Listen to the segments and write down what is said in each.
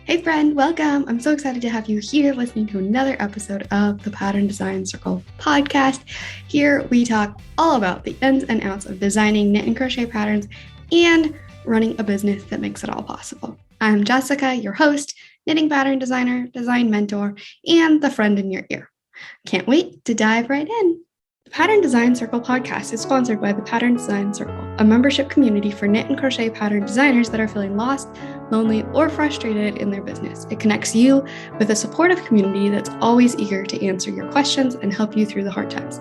Hey friend, welcome. I'm so excited to have you here listening to another episode of the Pattern Design Circle podcast. Here we talk all about the ins and outs of designing knit and crochet patterns and running a business that makes it all possible. I'm Jessica, your host, knitting pattern designer, design mentor, and the friend in your ear. Can't wait to dive right in. The Pattern Design Circle podcast is sponsored by the Pattern Design Circle, a membership community for knit and crochet pattern designers that are feeling lost, lonely, or frustrated in their business. It connects you with a supportive community that's always eager to answer your questions and help you through the hard times.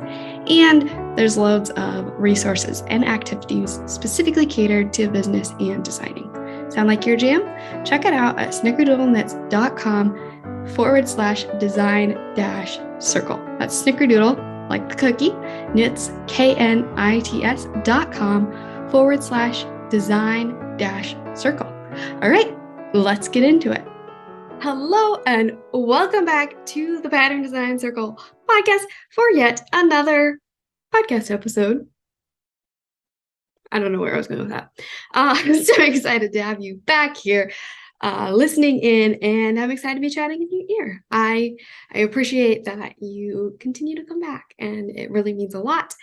And there's loads of resources and activities specifically catered to business and designing. Sound like your jam? Check it out at snickerdoodleknits.com/design-circle. That's snickerdoodle, like the cookie, knits, knits.com/design-circle. All right, let's get into it. Hello and welcome back to the Pattern Design Circle podcast for yet another podcast episode. I don't know where I was going with that. I'm so excited to have you back here listening in, and I'm excited to be chatting in your ear. I appreciate that you continue to come back, and it really means a lot.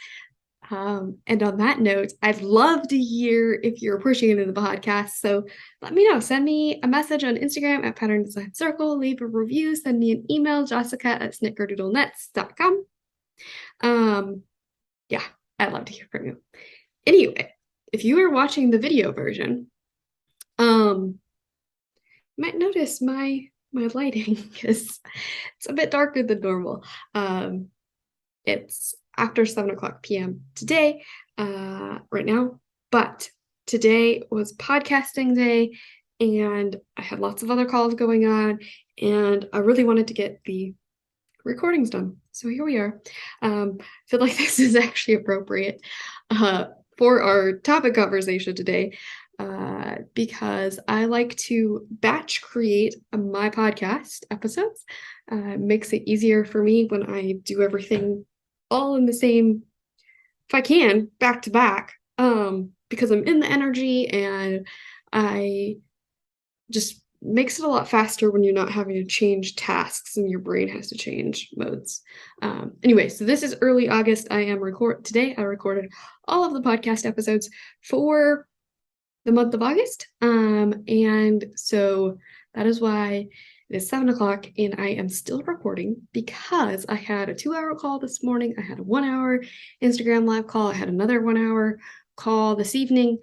And on that note, I'd love to hear if you're appreciating the podcast. So let me know. Send me a message on Instagram at Pattern Design Circle. Leave a review. Send me an email, jessica@snickerdoodlenets.com. Yeah, I'd love to hear from you. Anyway, if you are watching the video version, you might notice my lighting is it's a bit darker than normal. It's after 7:00 p.m. today, right now, but today was podcasting day and I had lots of other calls going on and I really wanted to get the recordings done. So here we are. I feel like this is actually appropriate for our topic conversation today because I like to batch create my podcast episodes. Makes it easier for me when I do everything all in the same, if I can, back to back, because I'm in the energy and I just makes it a lot faster when you're not having to change tasks and your brain has to change modes. Anyway, so this is early August. Today I recorded all of the podcast episodes for the month of August. And so that is why it is 7:00 and I am still recording because I had a 2-hour call this morning. I had a 1-hour Instagram live call. I had another 1-hour call this evening.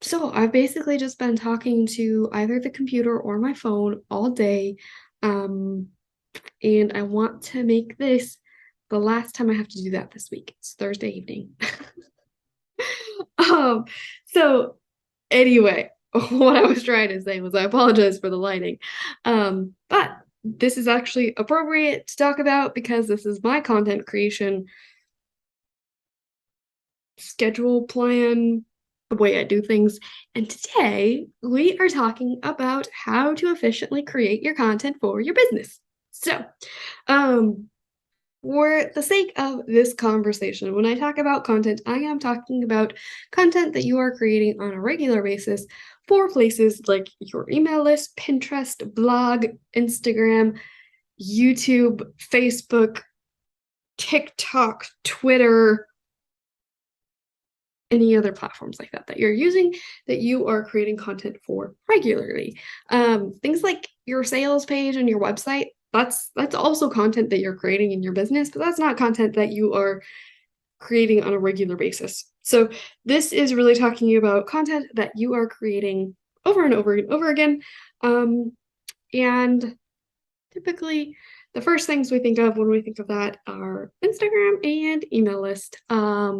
So I've basically just been talking to either the computer or my phone all day. And I want to make this the last time I have to do that this week. It's Thursday evening. So anyway, what I was trying to say was I apologize for the lighting. But this is actually appropriate to talk about because this is my content creation schedule plan, the way I do things. And today we are talking about how to efficiently create your content for your business. So, for the sake of this conversation, when I talk about content, I am talking about content that you are creating on a regular basis for places like your email list, Pinterest, blog, Instagram, YouTube, Facebook, TikTok, Twitter, any other platforms like that you're using that you are creating content for regularly. Things like your sales page and your website, that's also content that you're creating in your business, but that's not content that you are creating on a regular basis. So this is really talking about content that you are creating over and over and over again. And typically the first things we think of when we think of that are Instagram and email list, at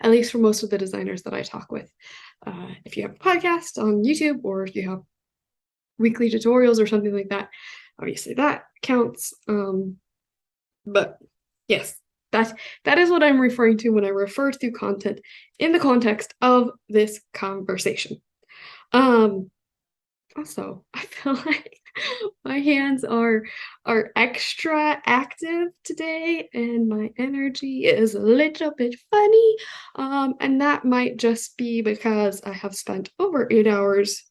least for most of the designers that I talk with. If you have a podcast on YouTube or if you have weekly tutorials or something like that, obviously that counts. But yes, that is what I'm referring to when I refer to content in the context of this conversation. Also, I feel like my hands are extra active today and my energy is a little bit funny. And that might just be because I have spent over 8 hours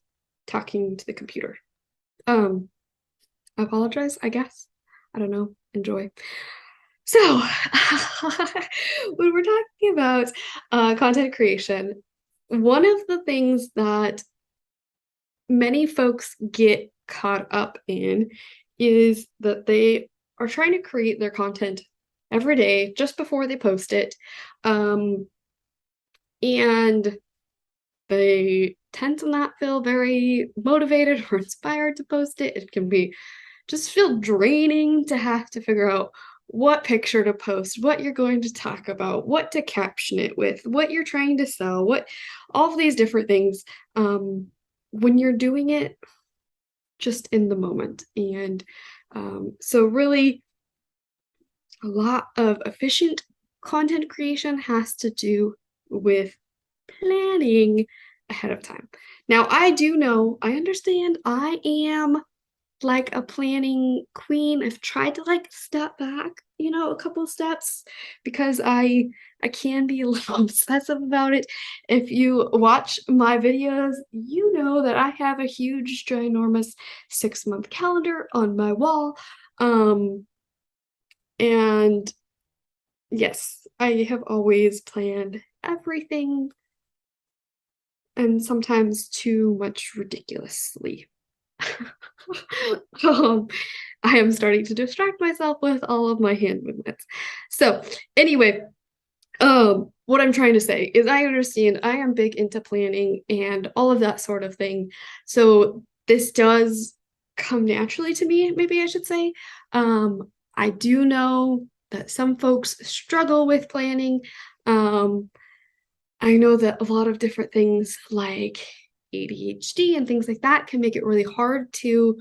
talking to the computer. I apologize, I guess. I don't know. Enjoy. So, when we're talking about content creation, one of the things that many folks get caught up in is that they are trying to create their content every day just before they post it. Um, and they tend to not feel very motivated or inspired to post it. It can be just feel draining to have to figure out what picture to post, what you're going to talk about, what to caption it with, what you're trying to sell, what all of these different things when you're doing it just in the moment. And so, really, a lot of efficient content creation has to do with planning ahead of time. Now, I do know, I understand I am like a planning queen. I've tried to like step back, a couple steps because I can be a little obsessive about it. If you watch my videos, you know that I have a huge, ginormous 6-month calendar on my wall. And yes, I have always planned everything and sometimes too much ridiculously. um, I am starting to distract myself with all of my hand movements. So, anyway, what I'm trying to say is I understand I am big into planning and all of that sort of thing. So, this does come naturally to me, maybe I should say. I do know that some folks struggle with planning. Um, I know that a lot of different things like ADHD and things like that can make it really hard to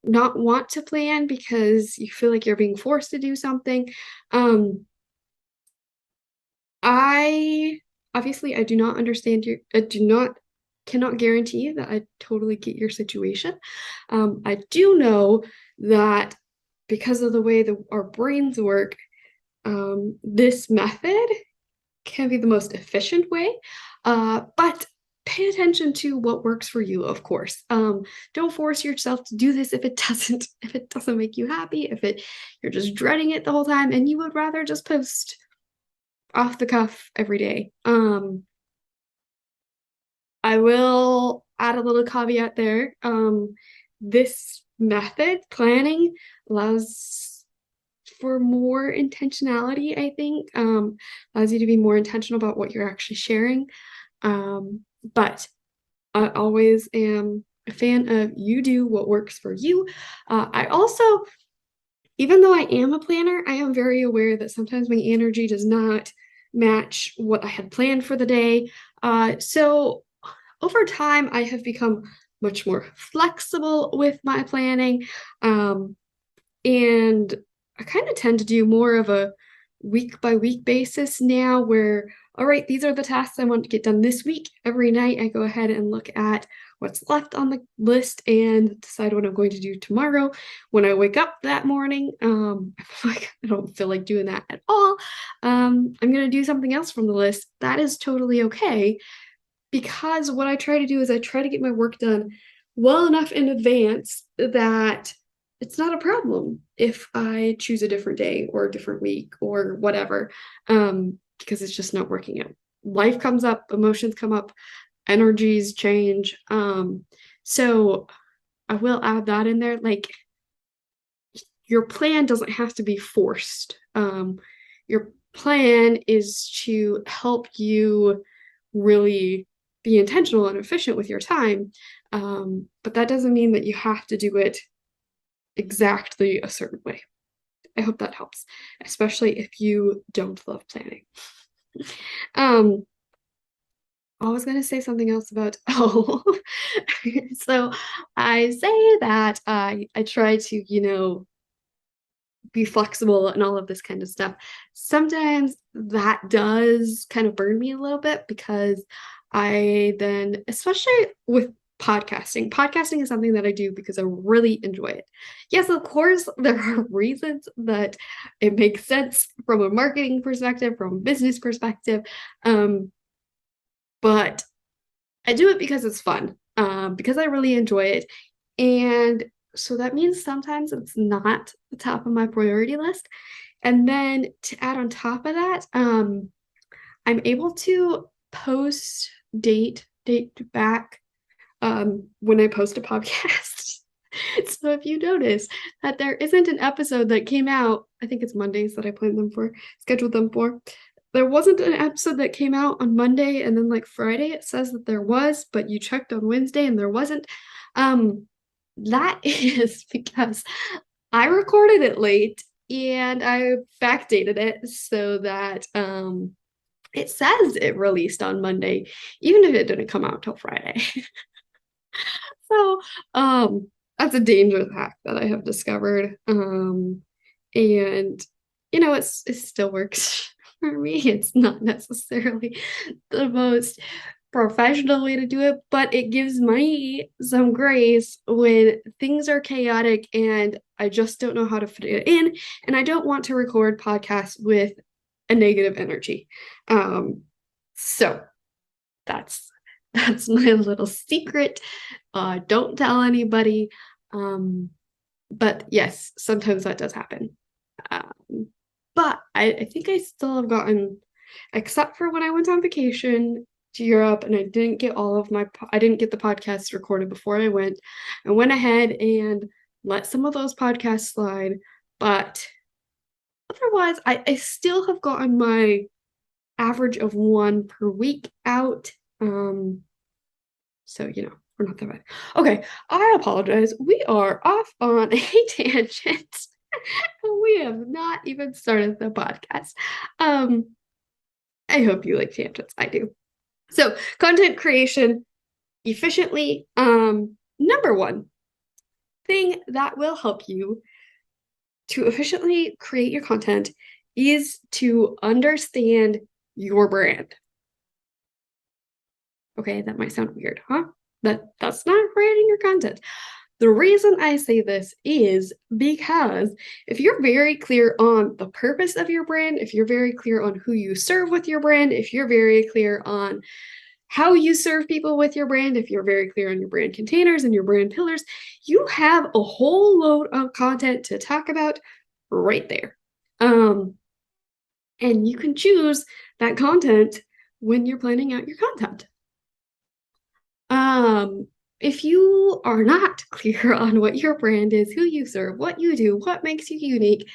not want to plan because you feel like you're being forced to do something. Um, I obviously I do not understand your I do not cannot guarantee that I totally get your situation. I do know that because of the way our brains work, this method can be the most efficient way. But pay attention to what works for you, of course. Don't force yourself to do this if it doesn't make you happy, if it you're just dreading it the whole time and you would rather just post off the cuff every day. I will add a little caveat there. This method, planning, allows for more intentionality, I think. Allows you to be more intentional about what you're actually sharing. But I always am a fan of you do what works for you. I also, even though I am a planner, I am very aware that sometimes my energy does not match what I had planned for the day. So over time, I have become much more flexible with my planning. And I kind of tend to do more of a week by week basis now where, all right, these are the tasks I want to get done this week. Every night I go ahead and look at what's left on the list and decide what I'm going to do tomorrow. When I wake up that morning, I don't feel like doing that at all. I'm going to do something else from the list. That is totally okay because what I try to do is I try to get my work done well enough in advance that it's not a problem if I choose a different day or a different week or whatever, because it's just not working out. Life comes up, emotions come up, energies change. So I will add that in there. Like your plan doesn't have to be forced. Your plan is to help you really be intentional and efficient with your time. But that doesn't mean that you have to do it exactly a certain way. I hope that helps, especially if you don't love planning. Um, I was going to say something else about, so I say that I try to, be flexible and all of this kind of stuff. Sometimes that does kind of burn me a little bit because I then, especially with podcasting is something that I do because I really enjoy it. Yes, of course, there are reasons that it makes sense from a marketing perspective, from a business perspective. But I do it because it's fun, because I really enjoy it. And so that means sometimes it's not the top of my priority list. And then to add on top of that, I'm able to post date back when I post a podcast. So if you notice that there isn't an episode that came out, I think it's Mondays that I planned them for, scheduled them for. There wasn't an episode that came out on Monday and then like Friday it says that there was, but you checked on Wednesday and there wasn't. Um, that is because I recorded it late and I backdated it so that it says it released on Monday, even if it didn't come out till Friday. So, that's a dangerous hack that I have discovered. And it still works for me. It's not necessarily the most professional way to do it, but it gives me some grace when things are chaotic and I just don't know how to fit it in, and I don't want to record podcasts with a negative energy. So that's that's my little secret. Don't tell anybody. But yes, sometimes that does happen. Um, but I think I still have gotten, except for when I went on vacation to Europe and I didn't get the podcasts recorded before I went. I went ahead and let some of those podcasts slide. But otherwise, I still have gotten my average of one per week out. So, we're not that bad. Okay, I apologize. We are off on a tangent. We have not even started the podcast. I hope you like tangents. I do. So, content creation efficiently. Number one thing that will help you to efficiently create your content is to understand your brand. Okay, that might sound weird, huh? That's not creating your content. The reason I say this is because if you're very clear on the purpose of your brand, if you're very clear on who you serve with your brand, if you're very clear on how you serve people with your brand, if you're very clear on your brand containers and your brand pillars, you have a whole load of content to talk about right there. And you can choose that content when you're planning out your content. If you are not clear on what your brand is, who you serve, what you do, what makes you unique,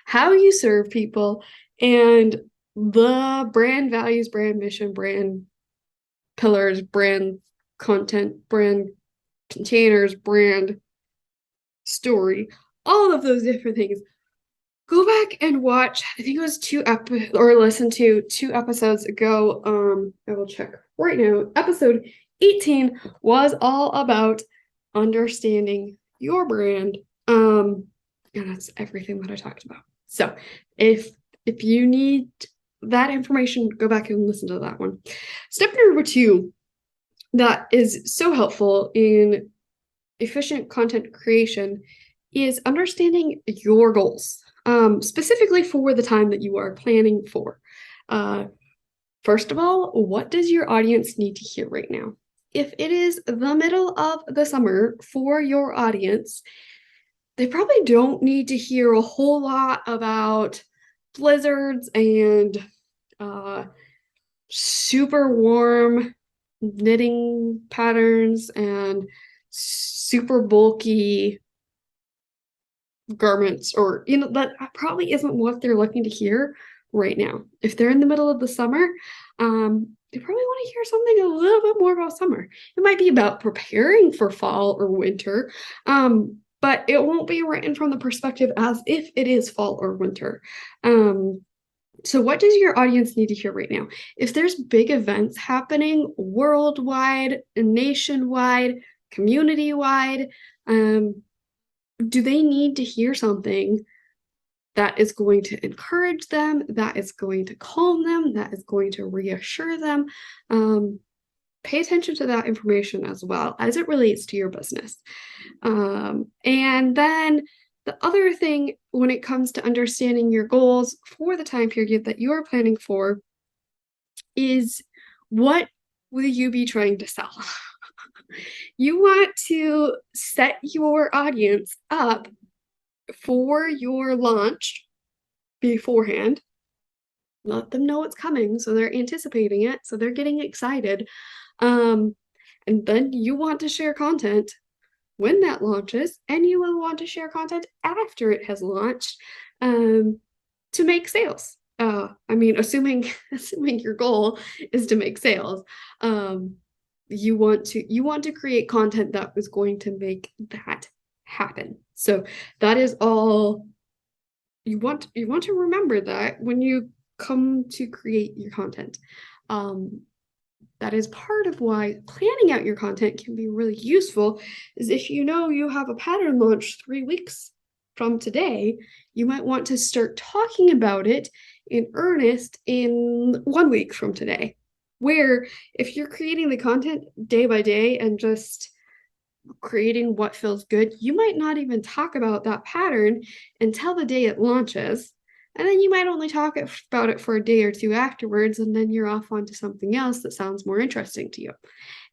how you serve people, and the brand values, brand mission, brand pillars, brand content, brand containers, brand story, all of those different things, go back and watch. I think it was listen to 2 episodes ago. I will check right now. Episode 18 was all about understanding your brand. And that's everything that I talked about. So if you need that information, go back and listen to that one. Step number 2 that is so helpful in efficient content creation is understanding your goals, specifically for the time that you are planning for. First of all, what does your audience need to hear right now? If it is the middle of the summer for your audience, they probably don't need to hear a whole lot about blizzards and super warm knitting patterns and super bulky garments, or that probably isn't what they're looking to hear right now. If they're in the middle of the summer, they probably want to hear something a little bit more about summer. It might be about preparing for fall or winter, but it won't be written from the perspective as if it is fall or winter. So what does your audience need to hear right now? If there's big events happening worldwide, nationwide, community-wide, do they need to hear something that is going to encourage them, that is going to calm them, that is going to reassure them? Pay attention to that information as well as it relates to your business. And then the other thing when it comes to understanding your goals for the time period that you are planning for is, what will you be trying to sell? You want to set your audience up for your launch beforehand. Let them know it's coming so they're anticipating it, so they're getting excited. Um, and then you want to share content when that launches, and you will want to share content after it has launched to make sales. I mean, assuming your goal is to make sales, you want to create content that is going to make that happen. So that is all you want to remember that when you come to create your content. That is part of why planning out your content can be really useful, is if you know you have a pattern launch 3 weeks from today, you might want to start talking about it in earnest in 1 week from today. Where if you're creating the content day by day and just creating what feels good, you might not even talk about that pattern until the day it launches. And then you might only talk about it for a day or two afterwards, and then you're off onto something else that sounds more interesting to you.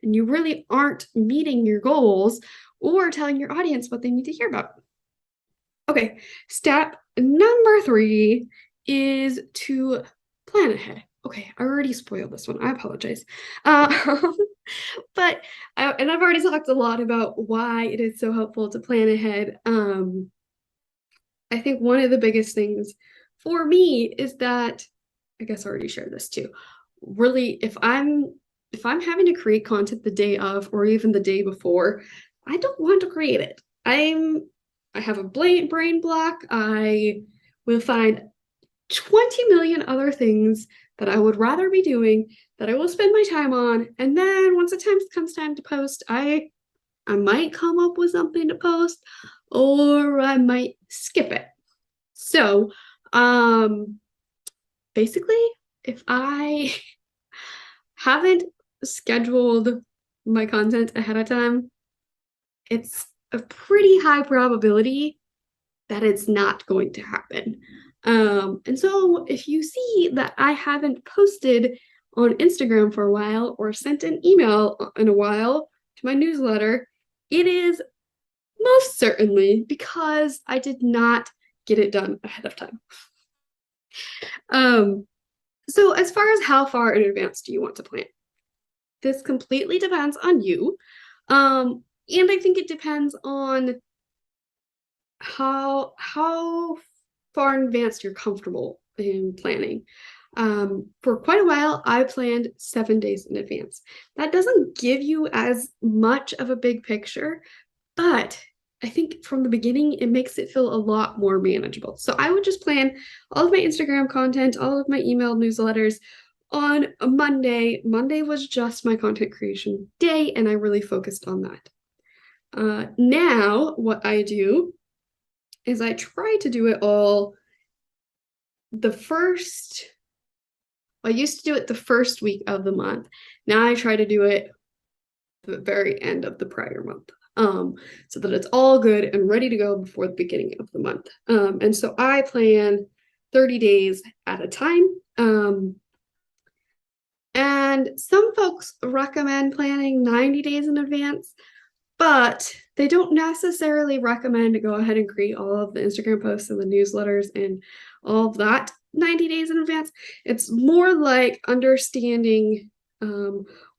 And you really aren't meeting your goals or telling your audience what they need to hear about. Okay, step number 3 is to plan ahead. Okay, I already spoiled this one. I apologize. But and I've already talked a lot about why it is so helpful to plan ahead. I think one of the biggest things for me is that, I guess I already shared this too. Really, if I'm having to create content the day of or even the day before, I don't want to create it. I have a brain block. I will find 20 million other things that I would rather be doing that I will spend my time on. And then once it comes time to post, I might come up with something to post, or I might skip it. So, basically, if I haven't scheduled my content ahead of time, it's a pretty high probability that it's not going to happen. And so if you see that I haven't posted on Instagram for a while or sent an email in a while to my newsletter, it is most certainly because I did not get it done ahead of time. So as far as how far in advance do you want to plan? This completely depends on you. And I think it depends on how far in advance you're comfortable in planning. For quite a while, I planned 7 days in advance. That doesn't give you as much of a big picture, but I think from the beginning, it makes it feel a lot more manageable. So I would just plan all of my Instagram content, all of my email newsletters on a Monday. Monday was just my content creation day, and I really focused on that. Now, what I do is I try to do it all I used to do it the first week of the month. Now I try to do it the very end of the prior month. So that it's all good and ready to go before the beginning of the month. And so I plan 30 days at a time. And some folks recommend planning 90 days in advance, but they don't necessarily recommend to go ahead and create all of the Instagram posts and the newsletters and all of that 90 days in advance. It's more like understanding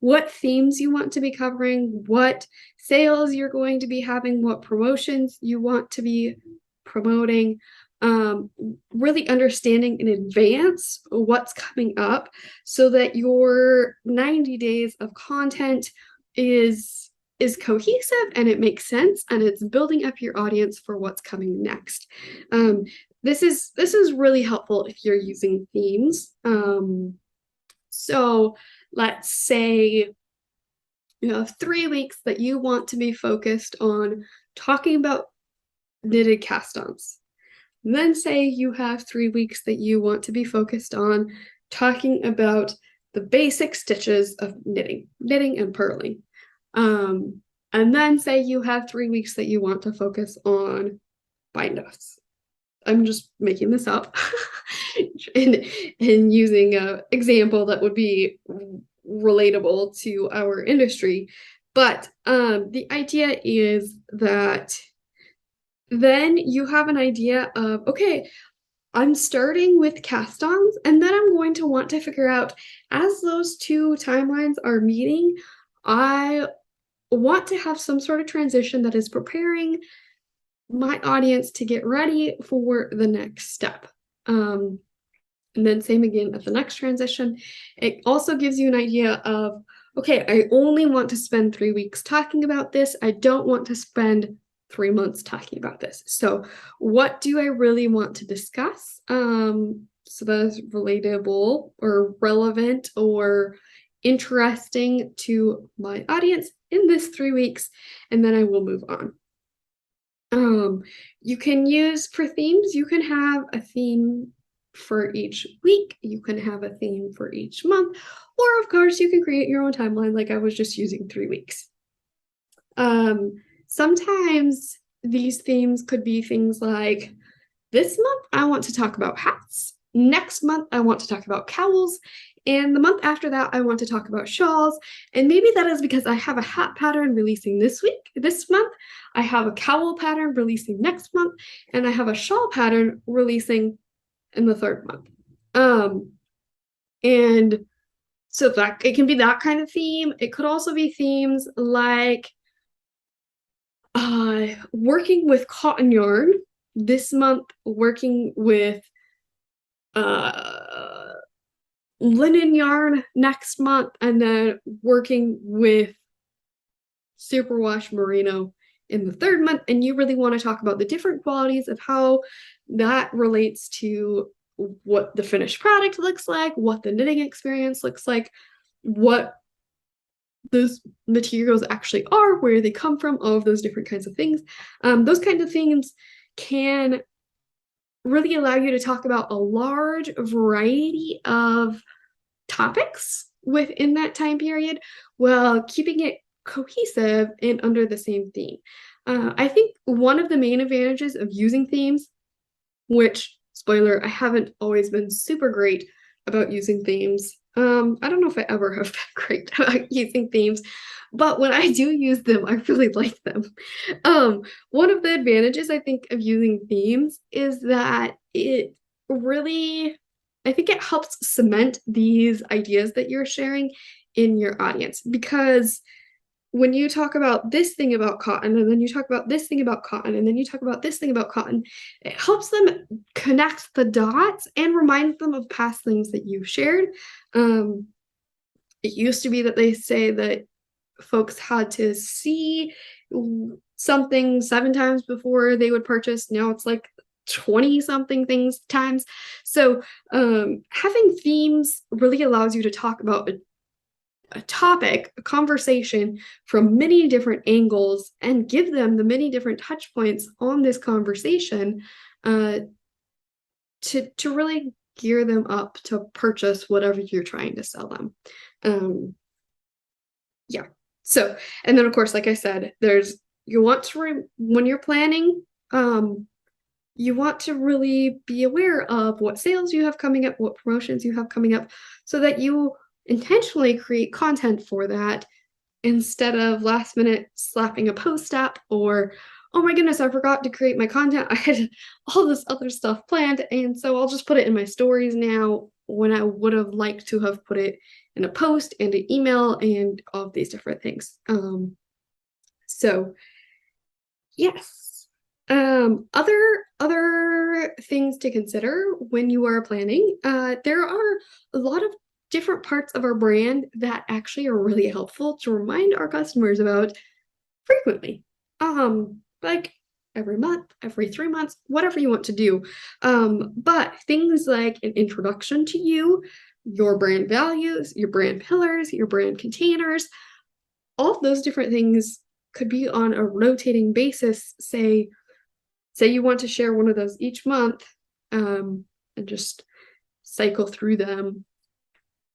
what themes you want to be covering, what sales you're going to be having, what promotions you want to be promoting, really understanding in advance what's coming up so that your 90 days of content is cohesive and it makes sense and it's building up your audience for what's coming next. This is really helpful if you're using themes. So let's say you have 3 weeks that you want to be focused on talking about knitted cast-ons. Then say you have 3 weeks that you want to be focused on talking about the basic stitches of knitting and purling. And then say you have 3 weeks that you want to focus on bind-offs. I'm just making this up and using an example that would be relatable to our industry. But the idea is that then you have an idea of, okay, I'm starting with cast-ons, and then I'm going to want to figure out, as those two timelines are meeting, I want to have some sort of transition that is preparing my audience to get ready for the next step. And then same again at the next transition. It also gives you an idea of, okay, I only want to spend 3 weeks talking about this. I don't want to spend 3 months talking about this. So what do I really want to discuss? So that is relatable or relevant or interesting to my audience in this 3 weeks, and then I will move on. You can use for themes, you can have a theme for each week, you can have a theme for each month, or of course you can create your own timeline like I was just using 3 weeks. Sometimes these themes could be things like, this month I want to talk about hats, next month I want to talk about cowls, and the month after that I want to talk about shawls. And maybe that is because I have a hat pattern releasing this month, I have a cowl pattern releasing next month, and I have a shawl pattern releasing in the third month. And so that it can be that kind of theme. It could also be themes like working with cotton yarn this month, working with linen yarn next month, and then working with superwash merino in the third month. And you really want to talk about the different qualities of how that relates to what the finished product looks like, what the knitting experience looks like, what those materials actually are, where they come from, all of those different kinds of things. Those kinds of things can really allow you to talk about a large variety of topics within that time period while keeping it cohesive and under the same theme. I think one of the main advantages of using themes, which, spoiler, I haven't always been super great about using themes. I don't know if I ever have been great about using themes, but when I do use them, I really like them. One of the advantages I think of using themes is that it really, I think it helps cement these ideas that you're sharing in your audience, because when you talk about this thing about cotton, and then you talk about this thing about cotton, and then you talk about this thing about cotton, it helps them connect the dots and remind them of past things that you've shared. It used to be that they say that folks had to see something 7 times before they would purchase. Now it's like 20 something things times. So having themes really allows you to talk about a topic, a conversation from many different angles, and give them the many different touch points on this conversation to really gear them up to purchase whatever you're trying to sell them. Yeah. So, and then of course, like I said, you want to when you're planning, you want to really be aware of what sales you have coming up, what promotions you have coming up, so that you intentionally create content for that instead of last minute slapping a post up or, oh my goodness, I forgot to create my content. I had all this other stuff planned, and so I'll just put it in my stories now when I would have liked to have put it in a post and an email and all of these different things. So yes. Other things to consider when you are planning. There are a lot of different parts of our brand that actually are really helpful to remind our customers about frequently. Like every month, every 3 months, whatever you want to do. But things like an introduction to you, your brand values, your brand pillars, your brand containers, all of those different things could be on a rotating basis. Say you want to share one of those each month, and just cycle through them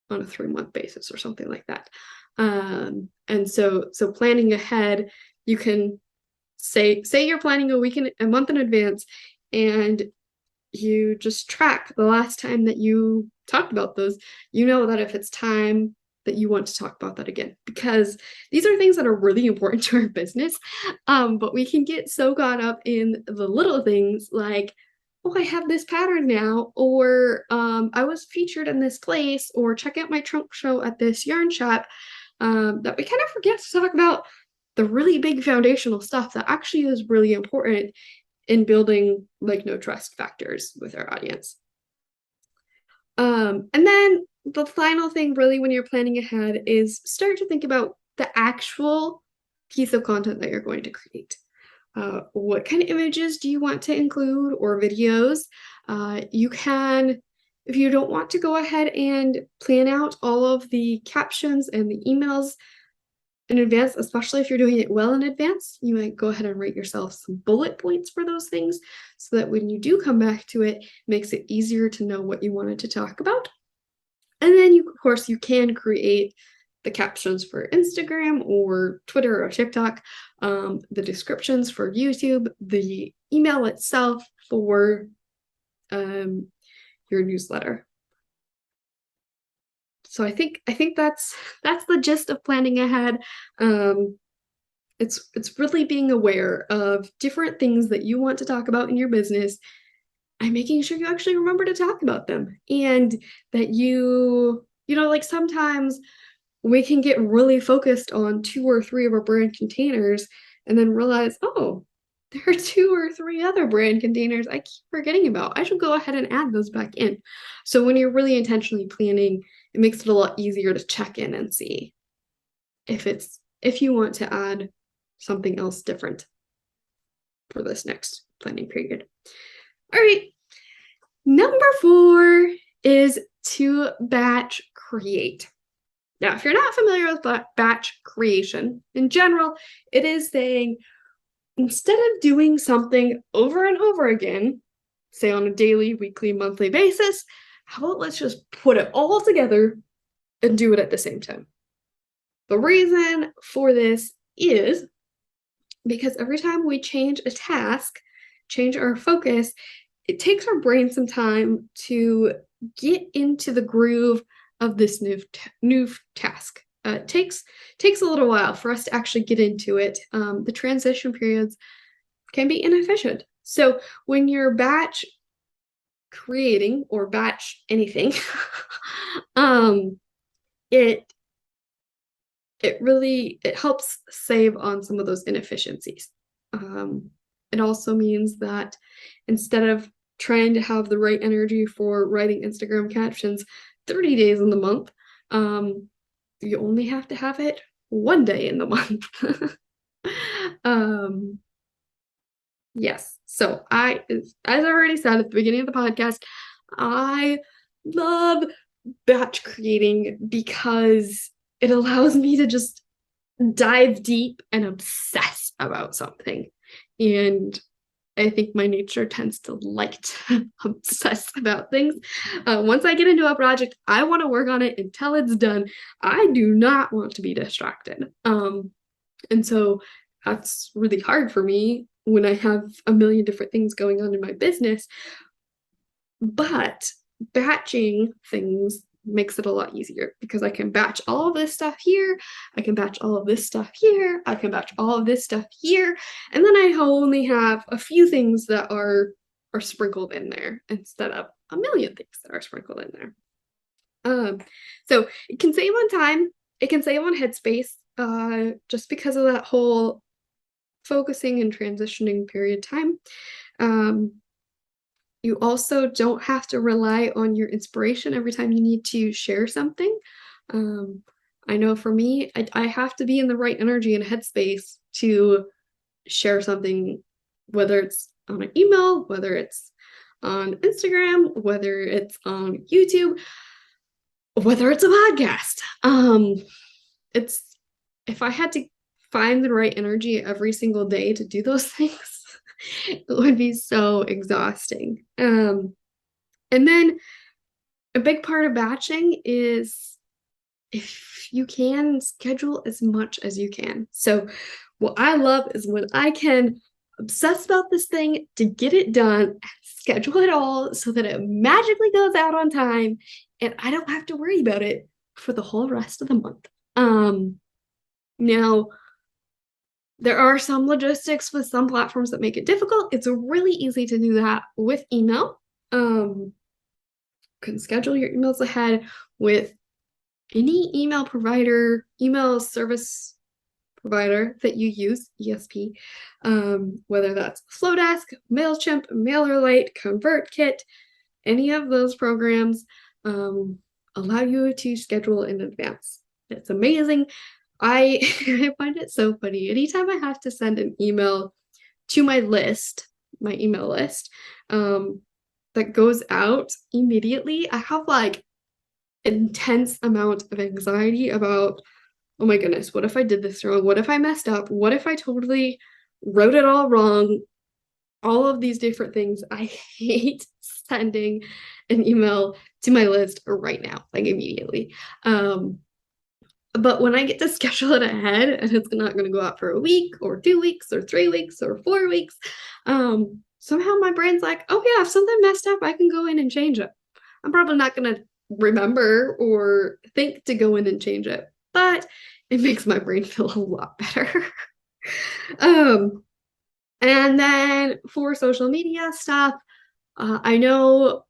on a 3-month basis or something like that. And so planning ahead, you can say you're planning a month in advance, and you just track the last time that you talked about those. You know that if it's time that you want to talk about that again, because these are things that are really important to our business. But we can get so caught up in the little things like, oh, I have this pattern now, or I was featured in this place, or check out my trunk show at this yarn shop, that we kind of forget to talk about the really big foundational stuff that actually is really important in building like no trust factors with our audience. And then the final thing, really, when you're planning ahead, is start to think about the actual piece of content that you're going to create. What kind of images do you want to include, or videos? You can, if you don't want to go ahead and plan out all of the captions and the emails in advance, especially if you're doing it well in advance, you might go ahead and write yourself some bullet points for those things so that when you do come back to it, it makes it easier to know what you wanted to talk about. And then you, of course, you can create the captions for Instagram or Twitter or TikTok, the descriptions for YouTube, the email itself for your newsletter. So I think that's the gist of planning ahead. It's really being aware of different things that you want to talk about in your business and making sure you actually remember to talk about them, and that you know, like sometimes we can get really focused on 2 or 3 of our brand containers and then realize, oh, there are 2 or 3 other brand containers I keep forgetting about. I should go ahead and add those back in. So when you're really intentionally planning, it makes it a lot easier to check in and see if you want to add something else different for this next planning period. All right. Number 4 is to batch create. Now, if you're not familiar with batch creation, in general, it is saying, instead of doing something over and over again, say on a daily, weekly, monthly basis, how about let's just put it all together and do it at the same time? The reason for this is because every time we change a task, change our focus, it takes our brain some time to get into the groove of this new task. It takes a little while for us to actually get into it. The transition periods can be inefficient. So when you're batch creating or batch anything, it helps save on some of those inefficiencies. It also means that instead of trying to have the right energy for writing Instagram captions 30 days in the month, you only have to have it 1 day in the month. Yes. So as I already said at the beginning of the podcast, I love batch creating because it allows me to just dive deep and obsess about something. And I think my nature tends to like to obsess about things. Once I get into a project, I want to work on it until it's done. I do not want to be distracted. And so that's really hard for me when I have a million different things going on in my business. But batching things makes it a lot easier because I can batch all of this stuff here, I can batch all of this stuff here, I can batch all of this stuff here, and then I only have a few things that are sprinkled in there instead of a million things that are sprinkled in there. So it can save on time, it can save on headspace, just because of that whole focusing and transitioning period time. You also don't have to rely on your inspiration every time you need to share something. I know for me, I have to be in the right energy and headspace to share something, whether it's on an email, whether it's on Instagram, whether it's on YouTube, whether it's a podcast. If I had to find the right energy every single day to do those things, it would be so exhausting. And then a big part of batching is, if you can, schedule as much as you can. So what I love is when I can obsess about this thing to get it done, schedule it all so that it magically goes out on time and I don't have to worry about it for the whole rest of the month. Now, there are some logistics with some platforms that make it difficult. It's really easy to do that with email. You can schedule your emails ahead with any email provider, email service provider that you use, ESP, whether that's Flowdesk, MailChimp, MailerLite, ConvertKit, any of those programs allow you to schedule in advance. It's amazing. I find it so funny. Anytime I have to send an email to my email list, that goes out immediately, I have like intense amount of anxiety about, oh my goodness, what if I did this wrong? What if I messed up? What if I totally wrote it all wrong? All of these different things. I hate sending an email to my list right now, like immediately. But when I get to schedule it ahead and it's not going to go out for a week or 2 weeks or 3 weeks or 4 weeks, somehow my brain's like, oh yeah, if something messed up, I can go in and change it. I'm probably not going to remember or think to go in and change it, but it makes my brain feel a lot better. And then for social media stuff, I know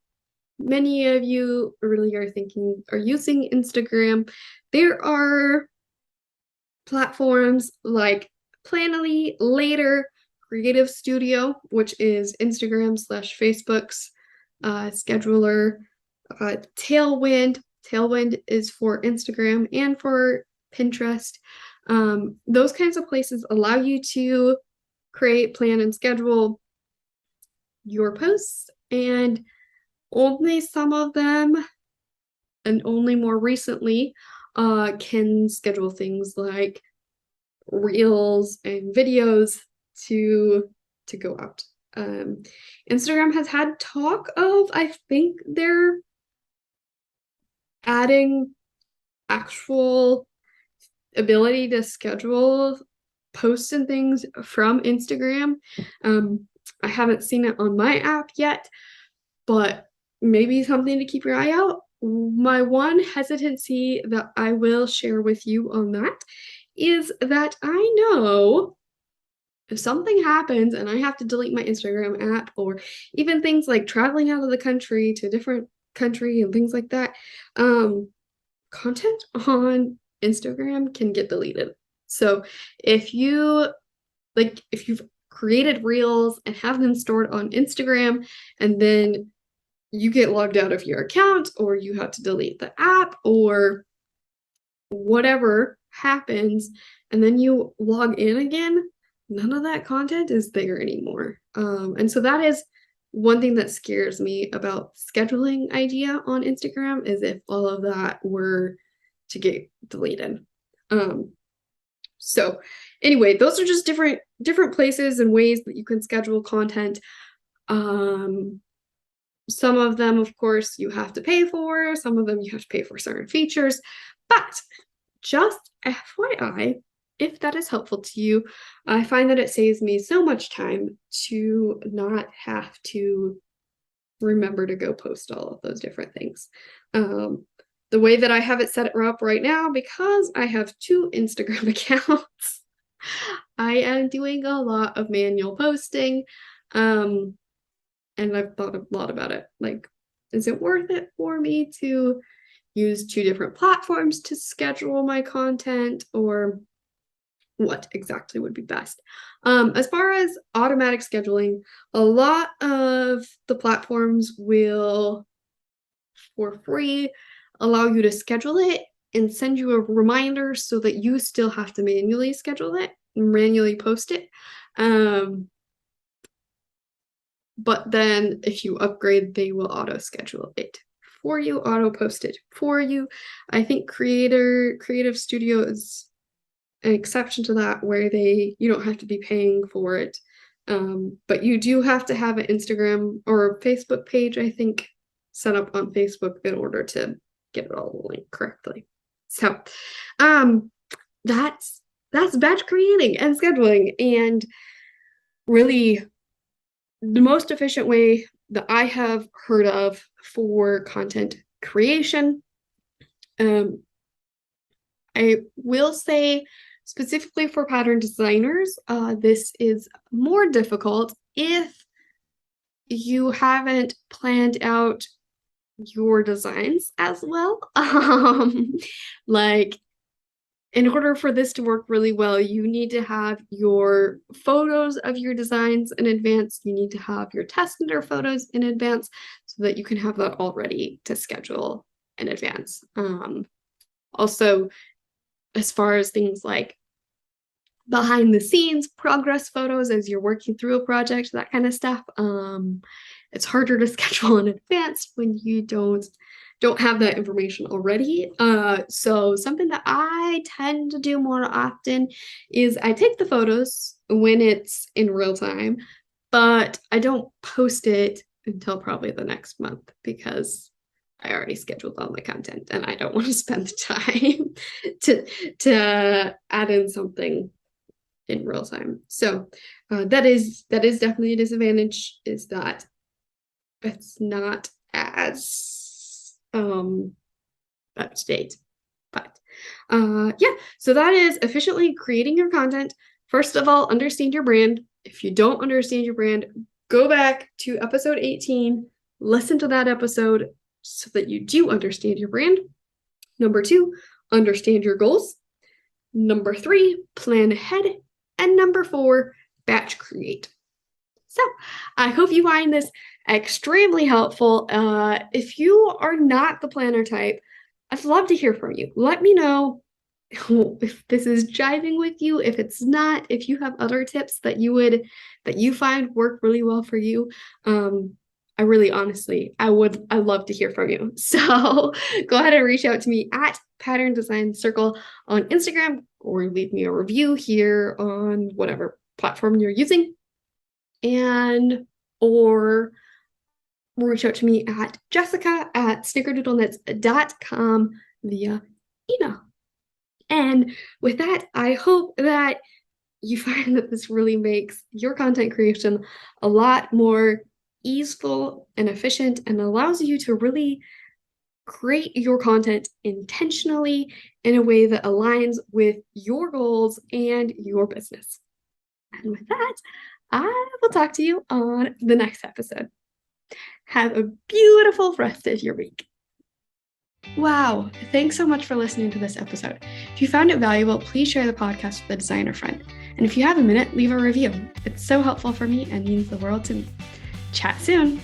many of you really are using Instagram. There are platforms like Planoly, Later, Creative Studio, which is Instagram / Facebook's scheduler, Tailwind. Tailwind is for Instagram and for Pinterest. Those kinds of places allow you to create, plan, and schedule your posts, and only some of them, and only more recently, can schedule things like reels and videos to go out. Instagram has had talk of, I think they're adding actual ability to schedule posts and things from Instagram. I haven't seen it on my app yet, but maybe something to keep your eye out. My one hesitancy that I will share with you on that is that I know if something happens and I have to delete my Instagram app, or even things like traveling out of the country to a different country and things like that, content on Instagram can get deleted. So if you've created reels and have them stored on Instagram, and then you get logged out of your account, or you have to delete the app, or whatever happens, and then you log in again, none of that content is there anymore. And so that is one thing that scares me about scheduling idea on Instagram, is if all of that were to get deleted. So anyway, those are just different places and ways that you can schedule content. Some of them, of course, you have to pay for. Some of them you have to pay for certain features. But just FYI, if that is helpful to you, I find that it saves me so much time to not have to remember to go post all of those different things. The way that I have it set up right now, because I have 2 Instagram accounts, I am doing a lot of manual posting. And I've thought a lot about it. Like, is it worth it for me to use 2 different platforms to schedule my content, or what exactly would be best? As far as automatic scheduling, a lot of the platforms will, for free, allow you to schedule it and send you a reminder so that you still have to manually schedule it, manually post it. But then if you upgrade, they will auto schedule it for you, auto post it for you. I think Creative Studio is an exception to that, where you don't have to be paying for it. But you do have to have an Instagram or a Facebook page, I think, set up on Facebook in order to get it all linked correctly. So that's batch creating and scheduling, and really the most efficient way that I have heard of for content creation. I will say specifically for pattern designers, this is more difficult if you haven't planned out your designs as well. Like, in order for this to work really well, you need to have your photos of your designs in advance. You need to have your test knitter photos in advance so that you can have that all ready to schedule in advance. Also, as far as things like behind the scenes progress photos as you're working through a project, that kind of stuff, it's harder to schedule in advance when you don't have that information already. So something that I tend to do more often is I take the photos when it's in real time, but I don't post it until probably the next month because I already scheduled all my content and I don't want to spend the time to add in something in real time. So that is definitely a disadvantage, is that it's not as up to date. But yeah, so that is efficiently creating your content. First of all, understand your brand. If you don't understand your brand, go back to episode 18, listen to that episode so that you do understand your brand. Number 2, understand your goals. Number 3, plan ahead. And number 4, batch create. So I hope you find this extremely helpful. If you are not the planner type, I'd love to hear from you. Let me know if this is jiving with you. If it's not, if you have other tips that you find work really well for you. I really, honestly, I'd love to hear from you. So go ahead and reach out to me at Pattern Design Circle on Instagram, or leave me a review here on whatever platform you're using. Or reach out to me at jessica@snickerdoodlenets.com via email. And with that, I hope that you find that this really makes your content creation a lot more easeful and efficient, and allows you to really create your content intentionally in a way that aligns with your goals and your business. And with that, I will talk to you on the next episode. Have a beautiful rest of your week. Wow, thanks so much for listening to this episode. If you found it valuable, please share the podcast with a designer friend. And if you have a minute, leave a review. It's so helpful for me and means the world to me. Chat soon.